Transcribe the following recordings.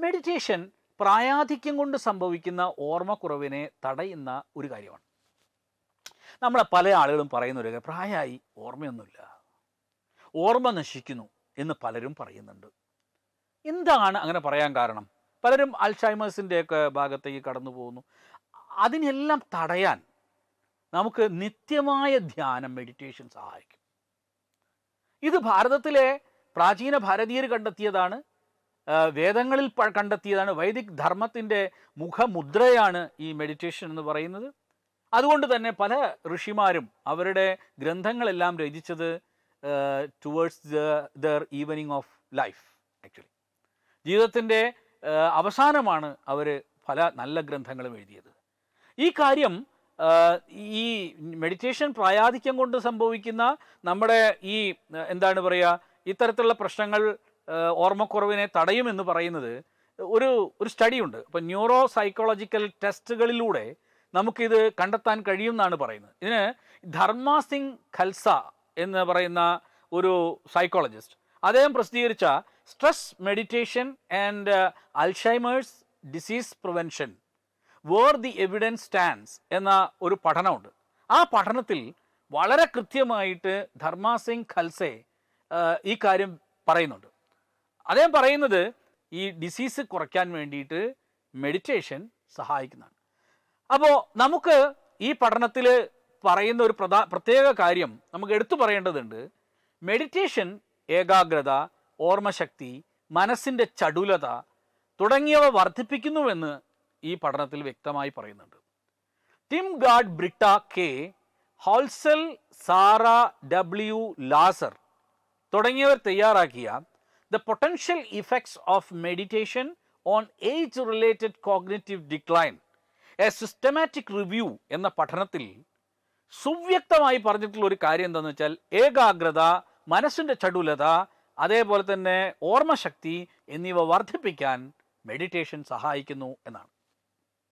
Meditation പ്രായാധിക്യം കൊണ്ട് സംഭവിക്കുന്ന ഓർമ്മക്കുറവിനെ തടയുന്ന ഒരു കാര്യമാണ്. നമ്മളെ പല ആളുകളും പറയുന്ന ഒരു കാര്യം, പ്രായമായി ഓർമ്മയൊന്നുമില്ല, ഓർമ്മ നശിക്കുന്നു എന്ന് പലരും പറയുന്നുണ്ട്. എന്താണ് അങ്ങനെ പറയാൻ കാരണം? പലരും അൽഷൈമേഴ്സിൻ്റെയൊക്കെ ഭാഗത്തേക്ക് കടന്നു പോകുന്നു. അതിനെല്ലാം തടയാൻ നമുക്ക് നിത്യമായ ധ്യാനം, മെഡിറ്റേഷൻ സഹായിക്കും. ഇത് ഭാരതത്തിലെ പ്രാചീന ഭാരതീയർ കണ്ടെത്തിയതാണ്, വേദങ്ങളിൽ കണ്ടെത്തിയതാണ്. വൈദിക് ധർമ്മത്തിൻ്റെ മുഖമുദ്രയാണ് ഈ മെഡിറ്റേഷൻ എന്ന് പറയുന്നത്. അതുകൊണ്ട് തന്നെ പല ഋഷിമാരും അവരുടെ ഗ്രന്ഥങ്ങളെല്ലാം രചിച്ചത് towards there evening of life. Actually ജീവിതത്തിൻ്റെ അവസാനമാണ് അവർ പല നല്ല ഗ്രന്ഥങ്ങളും എഴുതിയത്. ഈ കാര്യം, ഈ മെഡിറ്റേഷൻ പ്രായാധിക്യം കൊണ്ട് സംഭവിക്കുന്ന നമ്മുടെ ഈ എന്താണ് പറയുക, ഇത്തരത്തിലുള്ള പ്രശ്നങ്ങൾ, ഓർമ്മക്കുറവിനെ തടയുമെന്ന് പറയുന്നത് ഒരു സ്റ്റഡിയുണ്ട്. അപ്പോൾ ന്യൂറോ സൈക്കോളജിക്കൽ ടെസ്റ്റുകളിലൂടെ നമുക്കിത് കണ്ടെത്താൻ കഴിയുമെന്നാണ് പറയുന്നത്. ഇതിന് ധർമ്മ സിംഗ് ഖൽസ എന്ന് പറയുന്ന ഒരു സൈക്കോളജിസ്റ്റ്, അദ്ദേഹം പ്രസിദ്ധീകരിച്ച stress meditation and Alzheimer's disease prevention where the evidence stands എന്ന ഒരു പഠനമുണ്ട്. ആ പഠനത്തിൽ വളരെ കൃത്യമായിട്ട് ധർമ്മ സിംഗ് ഖൽസെ ഈ കാര്യം പറയുന്നുണ്ട്. അദ്ദേഹം പറയുന്നത് ഈ ഡിസീസ് കുറയ്ക്കാൻ വേണ്ടിയിട്ട് മെഡിറ്റേഷൻ സഹായിക്കുന്നതാണ്. അപ്പോൾ നമുക്ക് ഈ പഠനത്തിൽ പറയുന്ന ഒരു പ്രത്യേക കാര്യം നമുക്ക് എടുത്തു പറയേണ്ടതുണ്ട്. മെഡിറ്റേഷൻ ഏകാഗ്രത, ഓർമ്മശക്തി, മനസ്സിൻ്റെ ചടുലത തുടങ്ങിയവ വർദ്ധിപ്പിക്കുന്നുവെന്ന് ഈ പഠനത്തിൽ വ്യക്തമായി പറയുന്നുണ്ട്. Tim Gard, Britta K, Holzel, Sara W Lazar തുടങ്ങിയവർ തയ്യാറാക്കിയ the potential effects of meditation on age related cognitive decline, a systematic review എന്ന പഠനത്തിൽ സുവ്യക്തമായി പറഞ്ഞിട്ടുള്ള ഒരു കാര്യം എന്താണെന്ന് വെച്ചാൽ, ഏകാഗ്രത, മനസ്സിൻ്റെ ചടുലത, അതേപോലെ തന്നെ ഓർമ്മശക്തി എന്നിവ വർദ്ധിപ്പിക്കാൻ മെഡിറ്റേഷൻ സഹായിക്കുന്നു എന്നാണ്.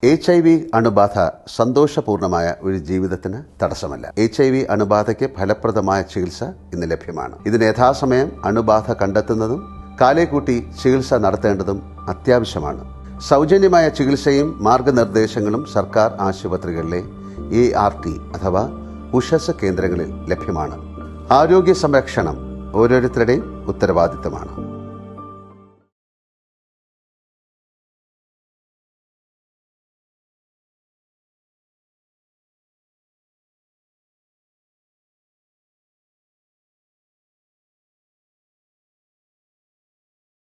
HIV അണുബാധ സന്തോഷപൂർണമായ ഒരു ജീവിതത്തിന് തടസ്സമല്ല. HIV അണുബാധയ്ക്ക് ഫലപ്രദമായ ചികിത്സ ഇന്ന് ലഭ്യമാണ്. ഇതിന് യഥാസമയം അണുബാധ കണ്ടെത്തുന്നതും കാലേക്കൂട്ടി ചികിത്സ നടത്തേണ്ടതും അത്യാവശ്യമാണ്. സൗജന്യമായ ചികിത്സയും മാർഗനിർദ്ദേശങ്ങളും സർക്കാർ ആശുപത്രികളിലെ ART അഥവാ ഉഷസ് കേന്ദ്രങ്ങളിൽ ലഭ്യമാണ്. ആരോഗ്യ സംരക്ഷണം ഓരോരുത്തരുടെയും ഉത്തരവാദിത്തമാണ്.